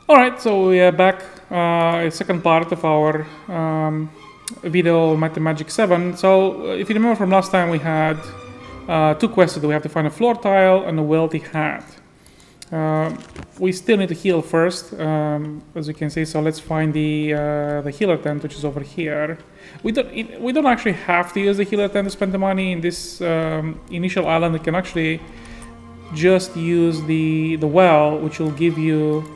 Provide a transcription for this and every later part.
Alright, so we are back, a second part of our video Might and Magic 7. So, if you remember from last time, we had two quests to do. We have to find a floor tile and a wealthy hat. We still need to heal first, as you can see, so let's find the healer tent, which is over here. We don't actually have to use the healer tent to spend the money in this initial island. We can actually just use the well, which will give you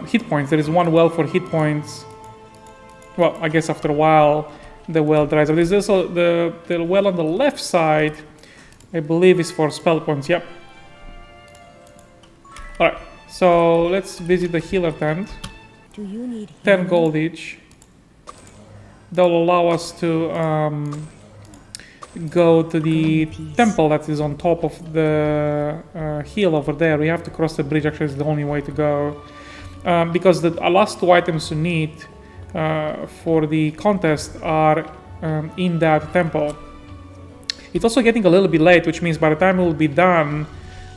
hit points. There is one well for hit points. Well, I guess after a while the well dries up. There's also the well on the left side, I believe, is for spell points. Yep. Alright, so let's visit the healer tent. Do you need 10 gold each. That'll allow us to go to the temple that is on top of the hill over there. We have to cross the bridge. Actually, it's the only way to go. Because the last two items you need for the contest are in that temple. It's also getting a little bit late, which means by the time we'll be done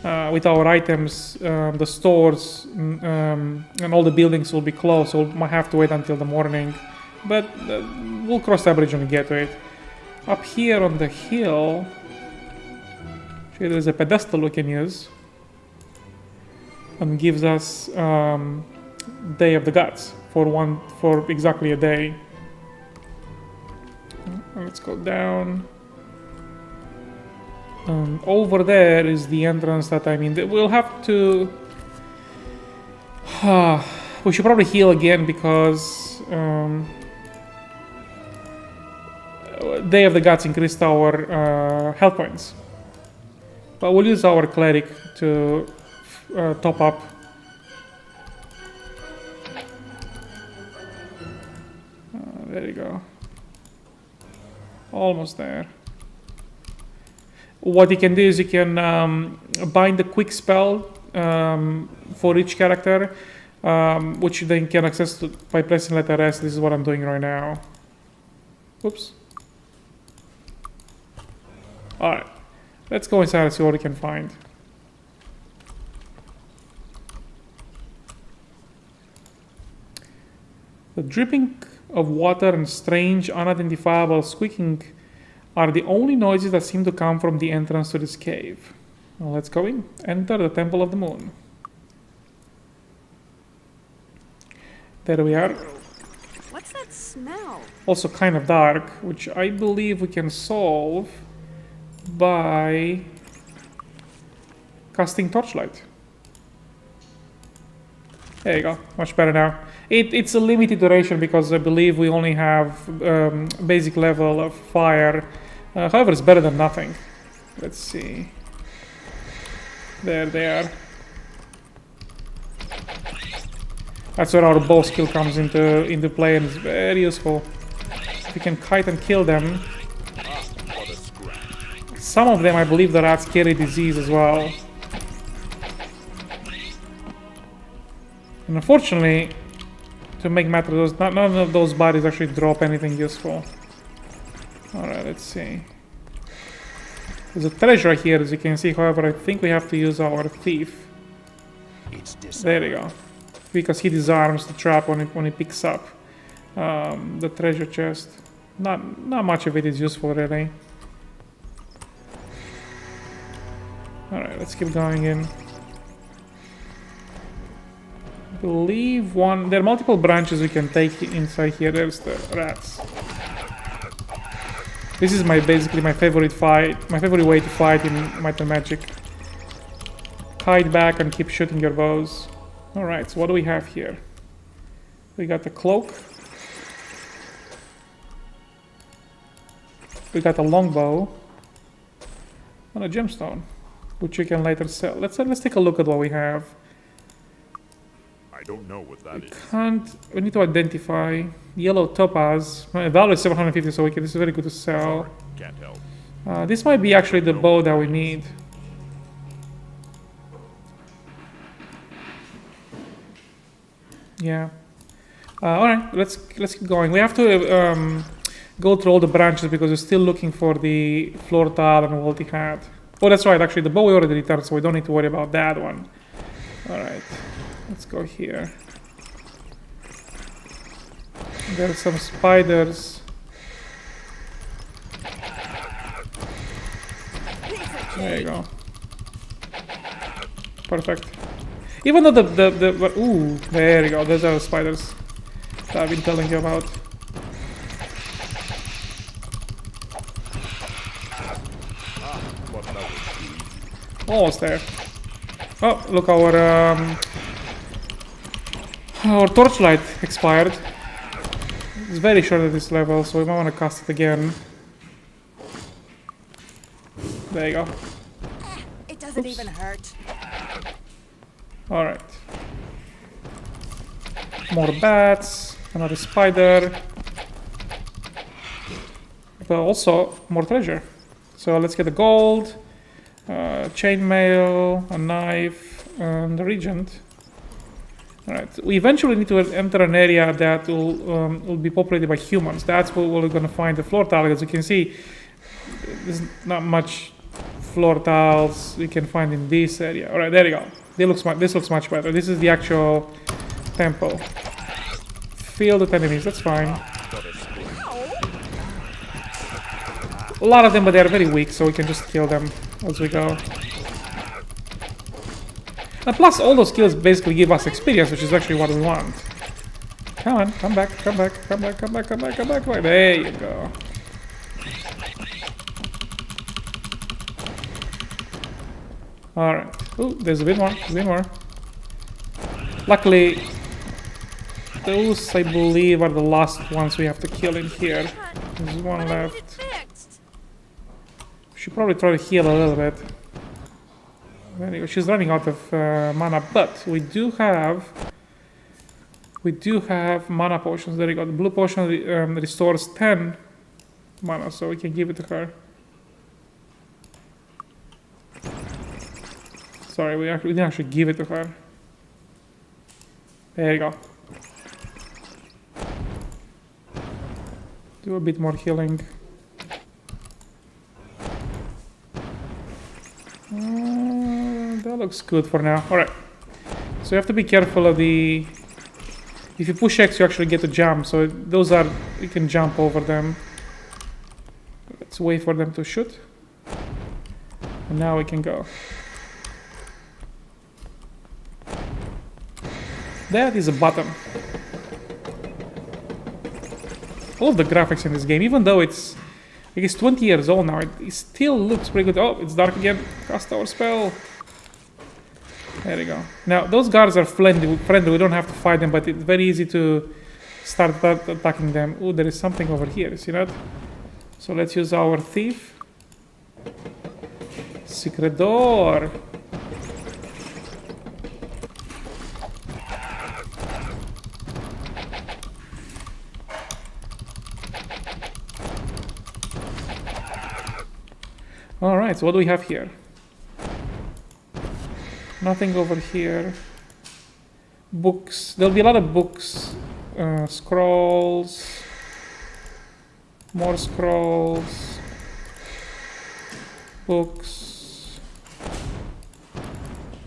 with our items, the stores and all the buildings will be closed, so we might have to wait until the morning. But we'll cross that bridge when we get to it. Up here on the hill, there's a pedestal we can use. And gives us Day of the Gods for exactly a day. Let's go down. Over there is the entrance that we'll have to. We should probably heal again because Day of the Gods increased our health points. But we'll use our cleric to top up. There you go. Almost there. What you can do is you can bind a quick spell for each character, which you then can access by pressing letter S. This is what I'm doing right now. Oops. Alright. Let's go inside and see what we can find. The dripping of water and strange, unidentifiable squeaking are the only noises that seem to come from the entrance to this cave. Well, let's go in. Enter the Temple of the Moon. There we are. What's that smell? Also kind of dark, which I believe we can solve by casting torchlight. There you go, much better now. It's a limited duration because I believe we only have basic level of fire. However, it's better than nothing. Let's see. There they are. That's where our bow skill comes into play, and it's very useful. If we can kite and kill them. Some of them, I believe the rats carry disease as well. And unfortunately, to make matters, none of those bodies actually drop anything useful. Alright, let's see. There's a treasure here, as you can see. However, I think we have to use our thief. There you go. Because he disarms the trap when he picks up the treasure chest. Not much of it is useful, really. Alright, let's keep going in. I believe there are multiple branches we can take inside here. There's the rats. This is basically my favorite way to fight in Might and Magic. Hide back and keep shooting your bows. Alright, so what do we have here? We got the cloak. We got a longbow. And a gemstone, which we can later sell. Let's take a look at what we have. I don't know what that is. We need to identify yellow topaz. My value is 750, so this is very good to sell. Can't help. This might be actually the bow that we need. Yeah. Alright, let's keep going. We have to go through all the branches because we're still looking for the floor tile and wealthy hat. Oh, that's right. Actually, the bow we already returned, so we don't need to worry about that one. Alright. Let's go here. There are some spiders. There you go. Perfect. Even though ooh, there you go. Those are the spiders that I've been telling you about. Almost there. Oh, look, our torchlight expired. It's very short at this level, so we might want to cast it again. There you go. It doesn't even hurt. Alright. More bats, another spider. But also more treasure. So let's get the gold, chainmail, a knife, and a regent. Alright, we eventually need to enter an area that will be populated by humans. That's where we're going to find the floor tile. As you can see, there's not much floor tiles we can find in this area. Alright, there you go. This looks much better. This is the actual temple. Field with enemies, that's fine. A lot of them, but they are very weak, so we can just kill them as we go. And plus, all those kills basically give us experience, which is actually what we want. Come on, come back, come back, come back, come back, come back, come back. There you go. Alright. Ooh, there's a bit more, Luckily, those, I believe, are the last ones we have to kill in here. There's one left. Should probably try to heal a little bit. There you go. She's running out of mana, but we do have mana potions. There you go. The blue potion restores 10 mana, so we can give it to her. Sorry, we didn't actually give it to her. There you go. Do a bit more healing. That looks good for now. Alright. So you have to be careful of the... If you push X, you actually get to jump. So those are... You can jump over them. Let's wait for them to shoot. And now we can go. That is a button. All of the graphics in this game, even though it's... I guess 20 years old now, it still looks pretty good. Oh, it's dark again. Cast our spell. There you go. Now, those guards are friendly. We don't have to fight them, but it's very easy to start attacking them. Oh, there is something over here. See that? So let's use our thief. Secret door. Alright, so what do we have here? Nothing over here. Books. There'll be a lot of books. Scrolls. More scrolls. Books.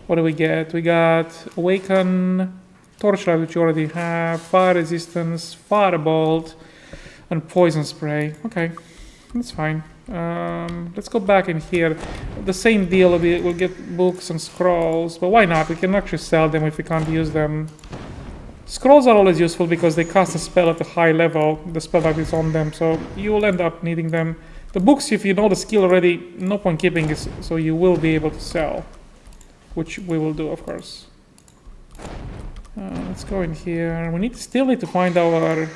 What do we get? We got Awaken, Torchlight, which you already have, Fire Resistance, Firebolt, and Poison Spray. Okay, that's fine. Let's go back in here. The same deal, we'll get books and scrolls, but why not? We can actually sell them if we can't use them. Scrolls are always useful because they cast a spell at a high level, the spell that is on them, so you will end up needing them. The books, if you know the skill already, no point keeping it, so you will be able to sell, which we will do, of course. Let's go in here. We still need to find our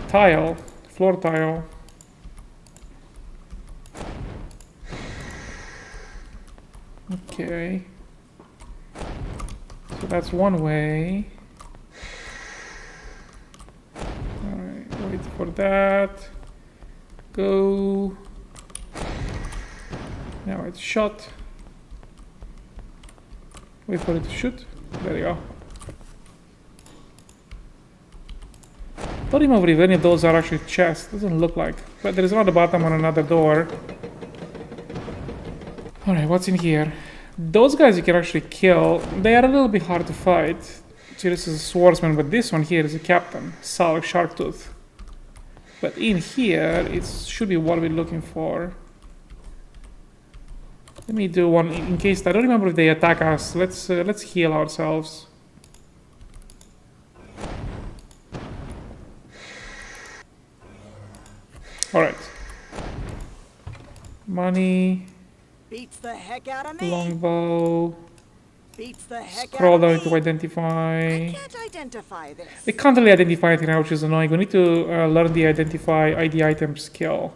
tile, floor tile. Okay. So that's one way. Alright, wait for that. Go. Now it's shot. Wait for it to shoot. There you go. Don't remember if any of those are actually chests. Doesn't look like. But there is another bottom on another door. Alright, what's in here? Those guys you can actually kill. They are a little bit hard to fight. So this is a swordsman, but this one here is a captain, Sharktooth. But in here, it should be what we're looking for. Let me do one in case. I don't remember if they attack us. Let's heal ourselves. All right. Money. Beats the heck out of me. Longbow. Beats the heck Scroll out of down me. to identify. I can't identify this. We can't really identify anything now, which is annoying. We need to learn the identify ID item skill.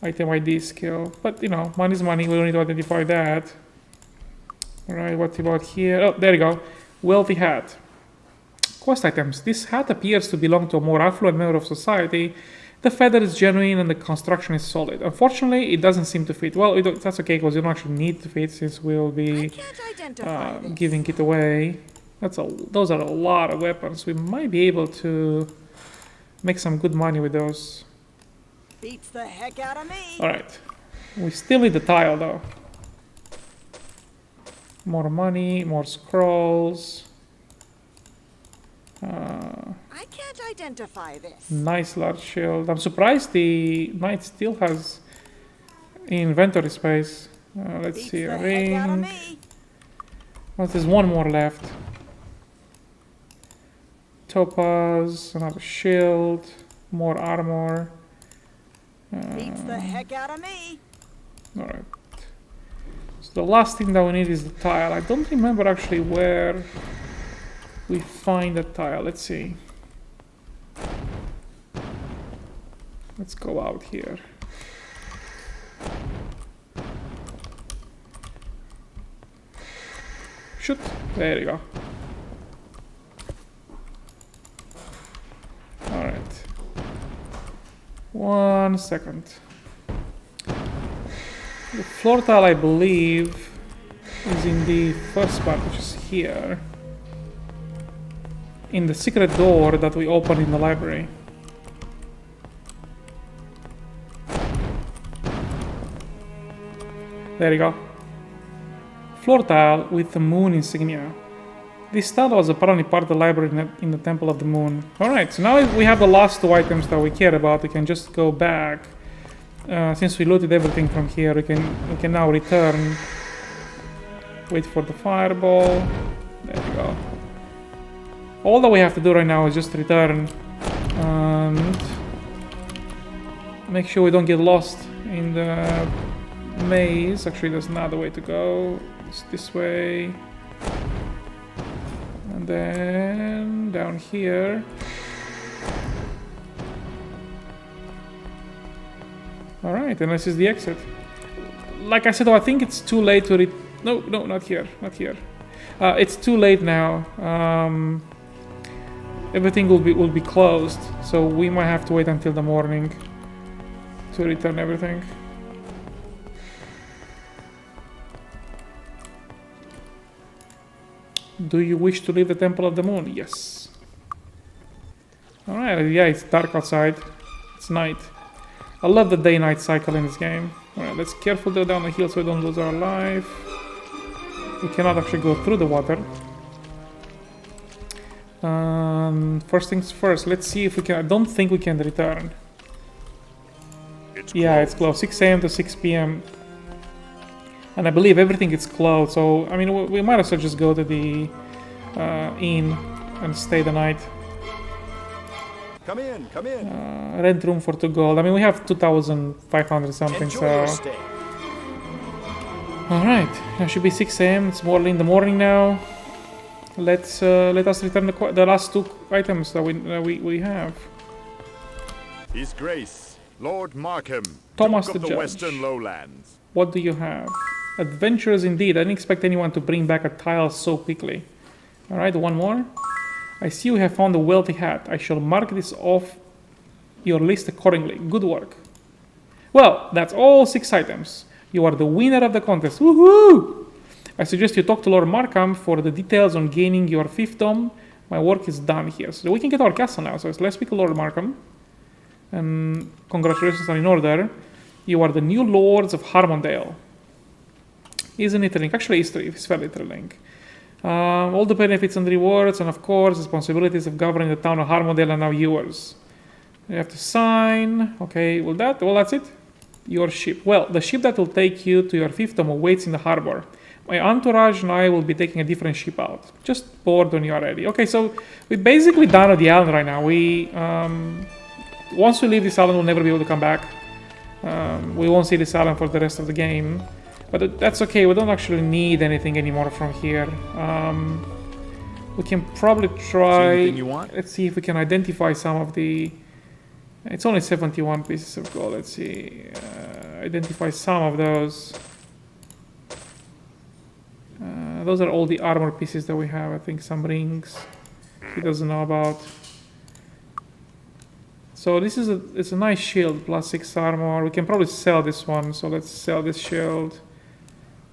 Item ID skill. But, you know, money is money. We don't need to identify that. Alright, what about here? Oh, there you go. Wealthy hat. Quest items. This hat appears to belong to a more affluent member of society. The feather is genuine and the construction is solid. Unfortunately, it doesn't seem to fit. Well, that's okay because you don't actually need to fit since we'll be giving it away. Those are a lot of weapons. We might be able to make some good money with those. Beats the heck out of me. Alright. We still need the tile though. More money, more scrolls. I can't identify this. Nice large shield. I'm surprised the knight still has inventory space. Let's Beats see, the a heck out of ring. me. Well, there's one more left. Topaz, another shield, more armor. Beats the heck out of me. Alright. So the last thing that we need is the tile. I don't remember actually where we find the tile. Let's see. Let's go out here. Shoot. There you go. Alright. 1 second. The floor tile, I believe, is in the first part, which is here. In the secret door that we opened in the library. There you go. Floor tile with the moon insignia. This tile was apparently part of the library in the Temple of the Moon. Alright, so now we have the last two items that we care about. We can just go back. Since we looted everything from here, we can now return. Wait for the fireball. There you go. All that we have to do right now is just return and make sure we don't get lost in the maze. Actually, there's another way to go. It's this way. And then down here. Alright, and this is the exit. Like I said, I think it's too late to No, not here. Not here. It's too late now. Everything will be closed, so we might have to wait until the morning to return everything. Do you wish to leave the Temple of the Moon? Yes. Alright, yeah, it's dark outside. It's night. I love the day-night cycle in this game. Alright, let's carefully go down the hill so we don't lose our life. We cannot actually go through the water. First things first, let's see if we can. I don't think we can return. It's closed. 6 AM to 6 PM. And I believe everything is closed, so I mean we might as well just go to the inn and stay the night. Come in, come in. Rent room for 2 gold. I mean we have 2,500 something. Enjoy your stay. All right, it should be 6 AM. It's more in the morning now. Let us return the last 2 items that we have. His Grace, Lord Markham, Thomas Duke of the the Judge. Western Lowlands. What do you have? Adventurers indeed. I didn't expect anyone to bring back a tile so quickly. All right, one more. I see you have found a wealthy hat. I shall mark this off your list accordingly. Good work. Well, that's all 6 items. You are the winner of the contest. Woohoo! I suggest you talk to Lord Markham for the details on gaining your fiefdom. My work is done here. So we can get our castle now. So let's speak to Lord Markham. And congratulations are in order. You are the new lords of Harmondale. Isn't it thrilling? Actually, it's fairly thrilling. All the benefits and rewards, and of course, responsibilities of governing the town of Harmondale are now yours. You have to sign. Okay, well that's it. Your ship. Well, the ship that will take you to your fiefdom awaits in the harbor. My entourage and I will be taking a different ship out. Just board when you are ready. Okay, so we're basically done with the island right now. We once we leave this island, we'll never be able to come back. We won't see this island for the rest of the game. But that's okay, we don't actually need anything anymore from here. We can probably try... See anything you want? Let's see if we can identify some of the... It's only 71 pieces of gold, let's see. Identify some of those. Those are all the armor pieces that we have. I think some rings he doesn't know about. So this is it's a nice shield, plus 6 armor. We can probably sell this one, so let's sell this shield.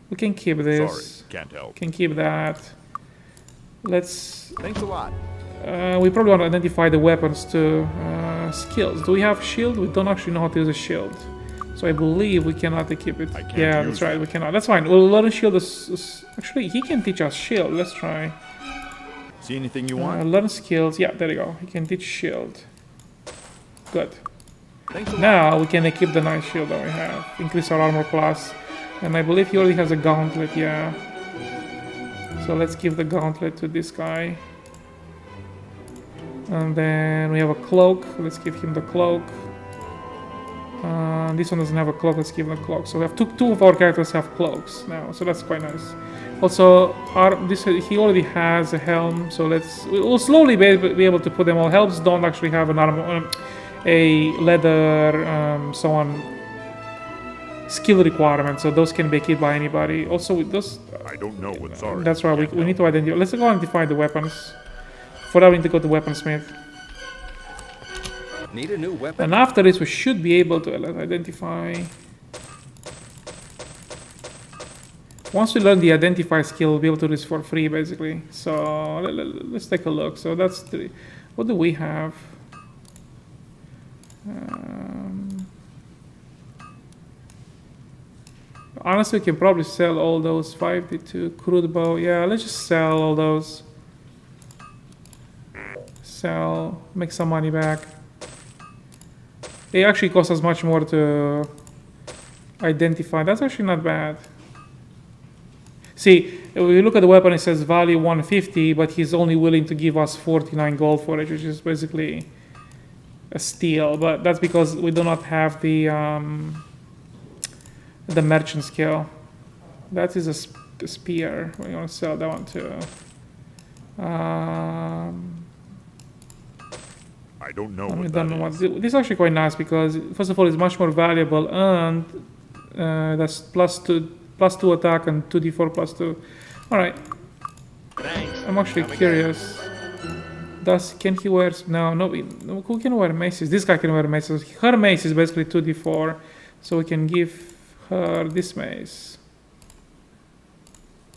We can keep this. Sorry, can't help. Can keep that. Let's... Thanks a lot. we probably want to identify the weapons too. Skills. Do we have shield? We don't actually know how to use a shield. So I believe we cannot equip it. Yeah, that's right, we cannot. That's fine. We'll learn shield. Actually, he can teach us shield. Let's try. See anything you want? Learn skills. Yeah, there you go. He can teach shield. Good. Thanks a lot. Now we can equip the nice shield that we have. Increase our armor class. And I believe he already has a gauntlet, yeah. So let's give the gauntlet to this guy. And then we have a cloak. Let's give him the cloak. This one doesn't have a cloak. Let's give him a cloak. So we have two of our characters have cloaks now. So that's quite nice. Also, he already has a helm. So we'll slowly be able to put them all. Helms don't actually have an armor, a leather, so on. Skill requirements, so those can be equipped by anybody. Also, with those, I don't know what's sorry. that's right. We need to identify. Let's go identify the weapons. For that, we need to go to weaponsmith. Need a new weapon? And after this, we should be able to identify. Once we learn the identify skill, we'll be able to do this for free, basically. So let's take a look. So that's what do we have? Honestly, we can probably sell all those. 52 crude bow. Yeah, let's just sell all those. Sell, make some money back. They actually cost us much more to identify. That's actually not bad. See, if we look at the weapon, it says value 150, but he's only willing to give us 49 gold for it, which is basically a steal. But that's because we do not have the merchant skill. That is a spear. We want to sell that one too. I don't know We what don't that know is. what this is actually quite nice because first of all it's much more valuable and that's plus 2 attack and 2d4 plus 2. All right. Thanks. I'm actually curious. Can he wear who can wear maces? This guy can wear maces. Her mace is basically 2d4, so we can give her this mace.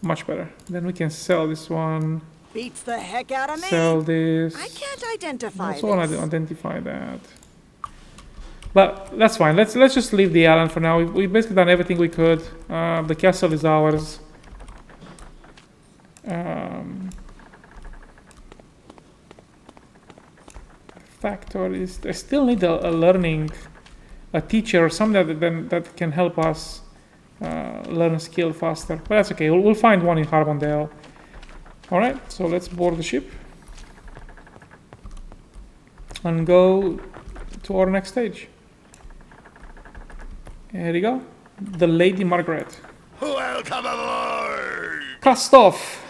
Much better. Then we can sell this one. Beats the heck out of me. Sell this. I can't identify I also want to this. identify that. But that's fine. Let's just leave the island for now. We've basically done everything we could. The castle is ours. Factories. I still need a teacher or something that can help us learn a skill faster. But that's okay. We'll find one in Harmondale. All right. So let's board the ship and go to our next stage. Here we go. The Lady Margaret. Welcome aboard! Cast off.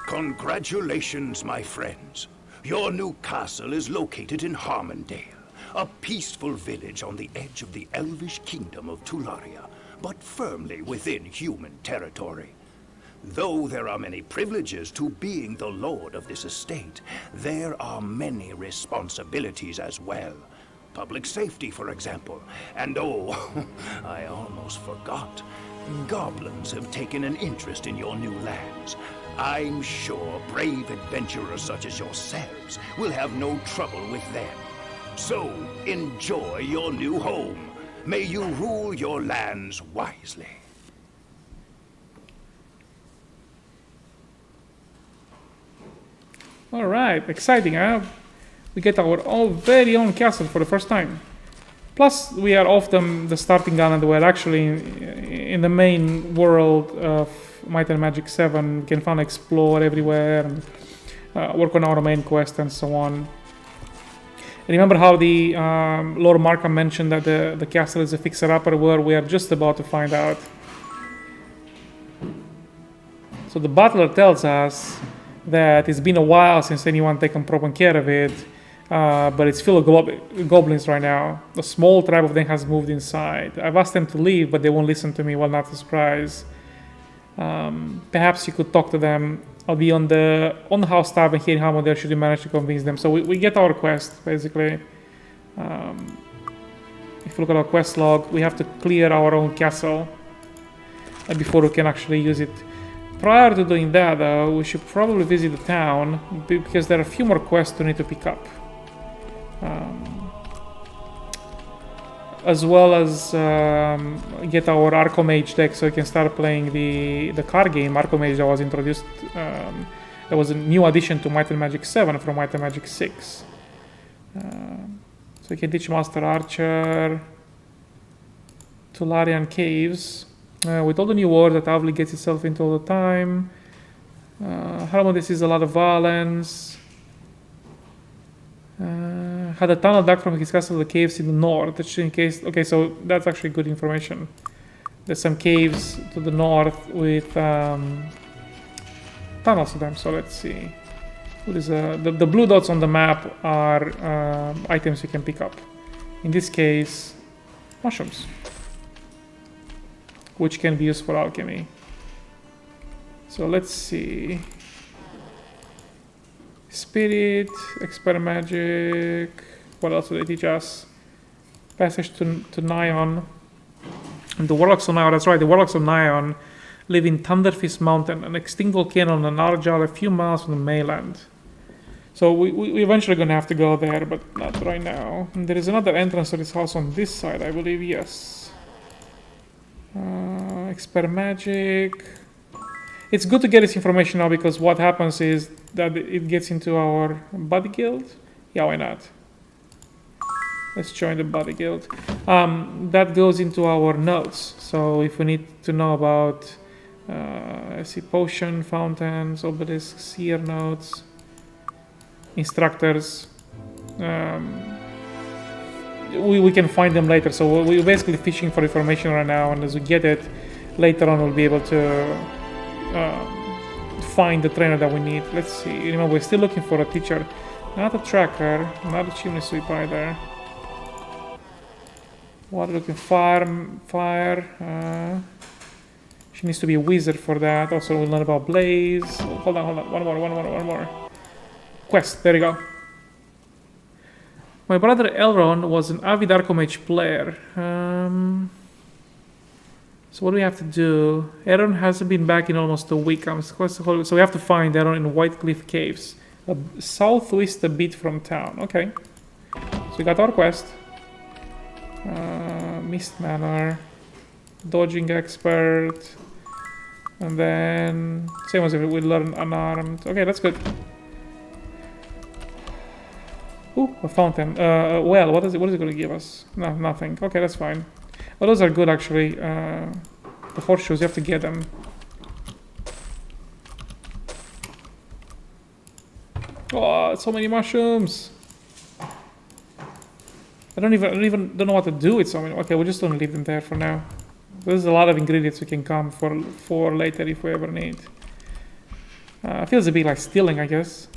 Congratulations, my friends. Your new castle is located in Harmondale, a peaceful village on the edge of the elvish kingdom of Tularia, but firmly within human territory. Though there are many privileges to being the lord of this estate, there are many responsibilities as well. Public safety, for example. And oh, I almost forgot. Goblins have taken an interest in your new lands. I'm sure brave adventurers such as yourselves will have no trouble with them. So, enjoy your new home. May you rule your lands wisely. All right, exciting, huh? We get our own very own castle for the first time. Plus, we are off the starting gun, and we're actually in the main world of Might and Magic 7. We can finally explore everywhere and work on our main quest and so on. Remember how the Lord Markham mentioned that the castle is a fixer-upper? Where we are just about to find out. So the butler tells us that it's been a while since anyone taken proper care of it, but it's full of goblins right now. A small tribe of them has moved inside. I've asked them to leave, but they won't listen to me. Well, not a surprise. Perhaps you could talk to them. I'll be on the house tab and here in Harmondale should you manage to convince them. So we get our quest, basically. If you look at our quest log, we have to clear our own castle before we can actually use it. Prior to doing that, though, we should probably visit the town because there are a few more quests we need to pick up. As well as get our Arcomage deck so we can start playing the card game Arcomage that was introduced. That was a new addition to Might and Magic 7 from Might and Magic 6. So you can teach Master Archer, Tularian Caves. With all the new wars that Avli gets itself into all the time. Harmondale sees a lot of violence. Had a tunnel dug from his castle to the caves in the north. Just in case. Okay, so that's actually good information. There's some caves to the north with tunnels to them. So let's see. What is the blue dots on the map are items you can pick up. In this case, mushrooms, which can be used for alchemy. So let's see. Spirit, expert magic. What else do they teach us? Passage to Nyon. And the Warlocks of Nyon, that's right, the Warlocks of Nyon live in Thunderfist Mountain, an extinct volcano on an Arjal a few miles from the mainland. So we eventually gonna have to go there, but not right now. And there is another entrance to this house on this side, I believe, yes. Expert magic. It's good to get this information now because what happens is that it gets into our buddy guild. Yeah, why not? Let's join the buddy guild. That goes into our notes. So if we need to know about, I see potion, fountains, obelisks, seer notes, instructors. We can find them later. So we're basically fishing for information right now, and as we get it, later on we'll be able to find the trainer that we need. Let's see. Remember, we're still looking for a teacher, not a tracker, not a chimney sweep either. Water looking fire. She needs to be a wizard for that. Also, we'll learn about blaze. Oh, hold on. One more. Quest. There you go. My brother Elrond was an avid Arcomage player. So what do we have to do? Aaron hasn't been back in almost a week. So we have to find Aaron in White Cliff Caves, southwest a bit from town. Okay. So we got our quest. Mist Manor, dodging expert, and then same as if we learn unarmed. Okay, that's good. Ooh, a fountain. Well, what is it going to give us? No, nothing. Okay, that's fine. Well, those are good actually. The horseshoes, you have to get them. Oh, so many mushrooms. I don't even know what to do with so many. Okay, we're just gonna leave them there for now. There's a lot of ingredients we can come for later if we ever need. Feels a bit like stealing, I guess.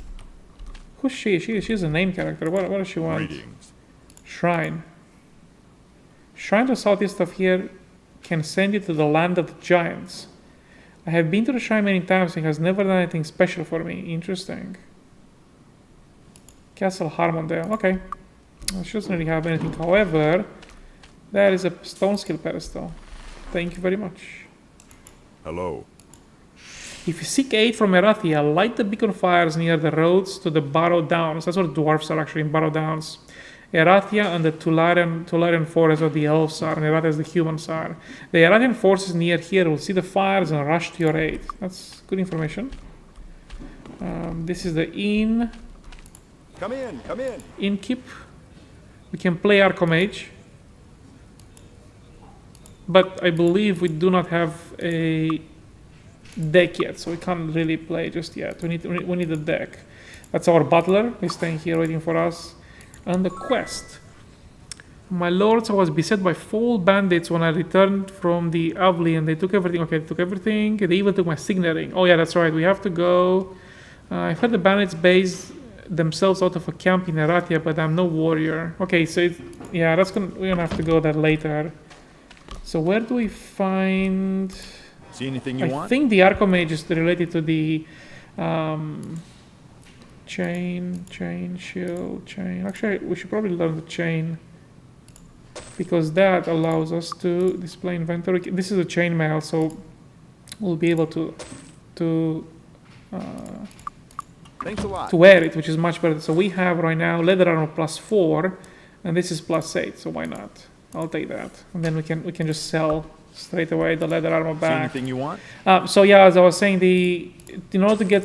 Who's she? She's a name character. What does she want? Greetings. Shrine. Shrine to the southeast of here can send you to the land of the giants. I have been to the shrine many times and has never done anything special for me. Interesting. Castle Harmondale. Okay. She doesn't really have anything. However, there is a stone skill pedestal. Thank you very much. Hello. If you seek aid from Erathia, light the beacon fires near the roads to the Barrow Downs. That's where the dwarves are actually, in Barrow Downs. Erathia and the Tularian forest of the elves are, and Erathia is the humans are. The Erathian forces near here will see the fires and rush to your aid. That's good information. This is the inn. Come in, come in. Innkeep. We can play Arcomage. But I believe we do not have a deck yet, so we can't really play just yet. We need a deck. That's our butler. He's staying here waiting for us. And the quest. My lords, I was beset by 4 bandits when I returned from the Avli, and they took everything. Okay, they took everything. They even took my signet ring. Oh yeah, that's right. We have to go. I've heard the bandits base themselves out of a camp in Eratia, but I'm no warrior. Okay, so yeah, we're gonna have to go there later. So where do we find? See anything you want? I think the Arcomage is related to the chain, shield, chain. Actually, we should probably learn the chain, because that allows us to display inventory. This is a chainmail, so we'll be able to Thanks a lot. to wear it, which is much better. So we have right now leather armor +4, and this is +8. So why not? I'll take that, and then we can just sell straight away the leather armor See back. anything you want? So yeah, as I was saying, in order to get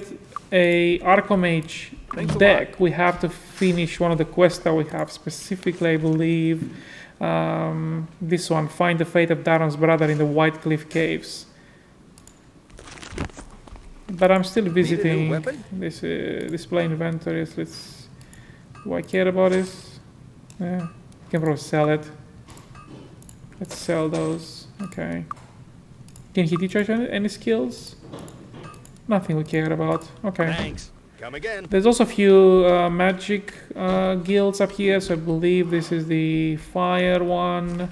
a Arcomage Thanks a deck, we have to finish one of the quests that we have. Specifically, I believe this one: find the fate of Daron's brother in the White Cliff Caves. But I'm still visiting weapon? this display inventories. Do I care about this? Yeah, can probably sell it. Let's sell those. Okay. Can he teach us any skills? Nothing we care about. Okay. Thanks. Come again. There's also a few magic guilds up here, so I believe this is the fire one.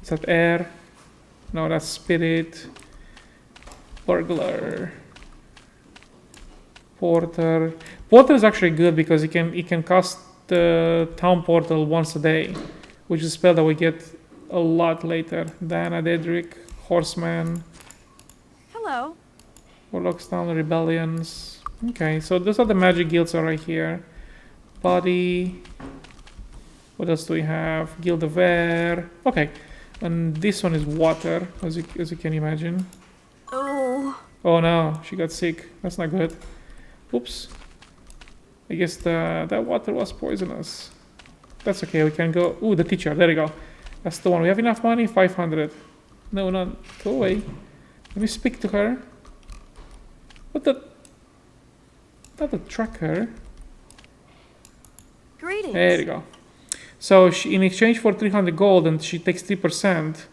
Is that air? No, that's spirit. Burglar. Porter. Porter is actually good because he can cast the town portal once a day, which is a spell that we get a lot later. Diana, Dedrick, Horseman. Hello. Warlock's Town, Rebellions. Okay, so those are the magic guilds are right here. Body. What else do we have? Guild of Air. Okay, and this one is water, as you can imagine. Oh. Oh no, she got sick. That's not good. Oops. I guess that water was poisonous. That's okay, we can go. Ooh, the teacher, there we go. That's the one. We have enough money? 500. No, not. Go away. Let me speak to her. What the? Not the tracker. Greetings. There you go. So in exchange for 300 gold, and she takes 3%,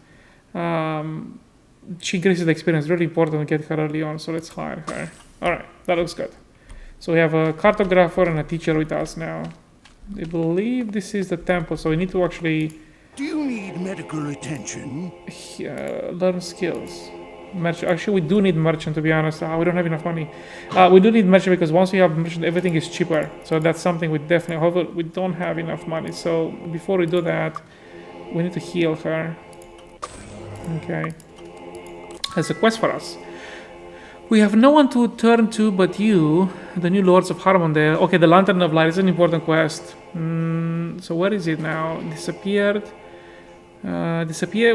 she increases the experience. Really important to get her early on, so let's hire her. Alright, that looks good. So we have a cartographer and a teacher with us now. I believe this is the temple, so we need to actually Do you need medical attention? learn skills. Actually, we do need merchant, to be honest. We don't have enough money. We do need merchant because once we have merchant, everything is cheaper. So that's something we definitely. However, we don't have enough money. So before we do that, we need to heal her. Okay. There's a quest for us. We have no one to turn to but you, the new lords of Harmondale. Okay, the Lantern of Light is an important quest. So where is it now? Disappeared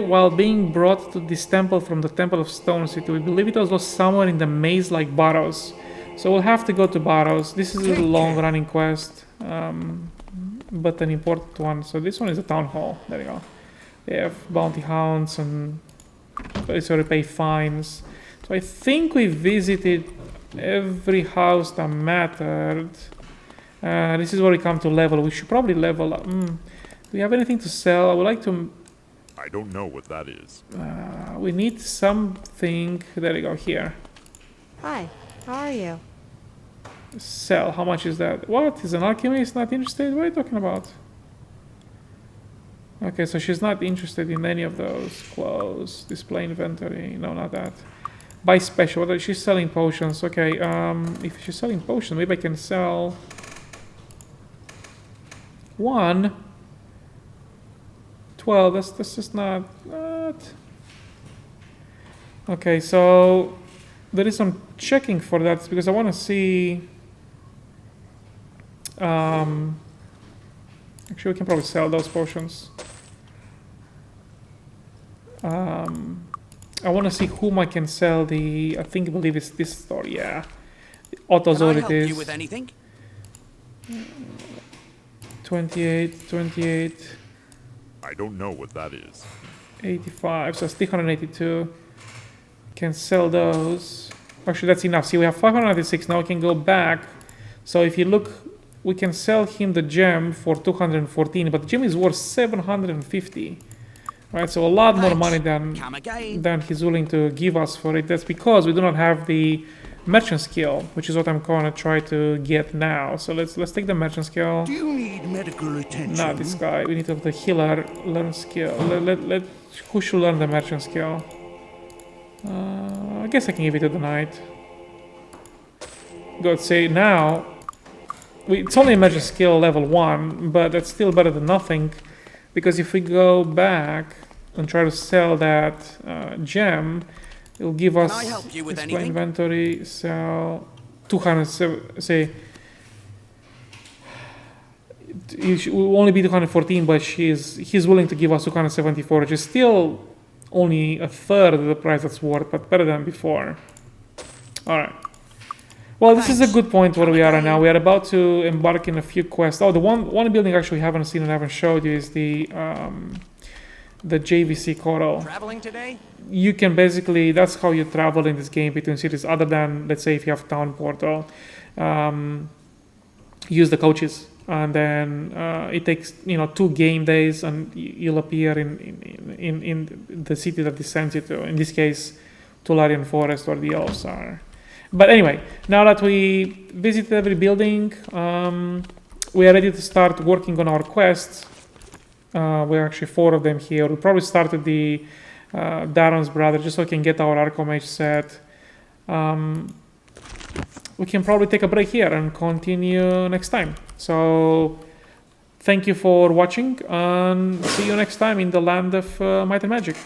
while being brought to this temple from the Temple of Stone City. We believe it was lost somewhere in the maze like Barrows. So we'll have to go to Barrows. This is a long-running quest, but an important one. So this one is a town hall. There you go. They have bounty hounds and so pay fines. So I think we visited every house that mattered. This is where we come to level. We should probably level up. Do we have anything to sell? I would like to... I don't know what that is. we need something. There we go, here. Hi, how are you? Sell. How much is that? What? Is an alchemist not interested? What are you talking about? Okay, so she's not interested in any of those. Clothes, display inventory. No, not that. Buy special. She's selling potions. Okay, if she's selling potions, maybe I can sell one. 12. That's just not. Okay, so there is some checking for that because I want to see. Actually, we can probably sell those potions. I want to see whom I can sell the. I believe it's this store. Yeah, AutoZone it is. with anything? 28, 28, I don't know what that is. 85. So it's 382. Can sell those. Actually, that's enough. See, we have 596. Now we can go back. So if you look, we can sell him the gem for 214, but the gem is worth 750. Right, so a lot more money Come again. than he's willing to give us for it. That's because we do not have the merchant skill, which is what I'm gonna try to get now. So let's take the merchant skill. Do you need medical attention? Not this guy. We need to have the healer learn skill. Who should learn the merchant skill? I guess I can give it to the knight. Go say now. It's only a merchant skill level 1, but that's still better than nothing. Because if we go back and try to sell that gem, it'll give us I help you with display anything? inventory, sell 207, say it will only be 214, but he's willing to give us 274, which is still only a third of the price that's worth, but better than before. All right. Well, this is a good point where we are right now. We are about to embark in a few quests. Oh, the one building actually we haven't seen and haven't showed you is the JVC Coral. Traveling today? You can basically, that's how you travel in this game between cities, other than, let's say, if you have Town Portal. Use the coaches, and then it takes 2 game days, and you'll appear in the city that this sends you to. In this case, Tularian Forest, where the elves are. But anyway, now that we visited every building, we are ready to start working on our quests. We're actually 4 of them here. We'll probably start with the Darren's brother, just so we can get our Arcomage set. We can probably take a break here and continue next time. So, thank you for watching, and see you next time in the land of Might and Magic.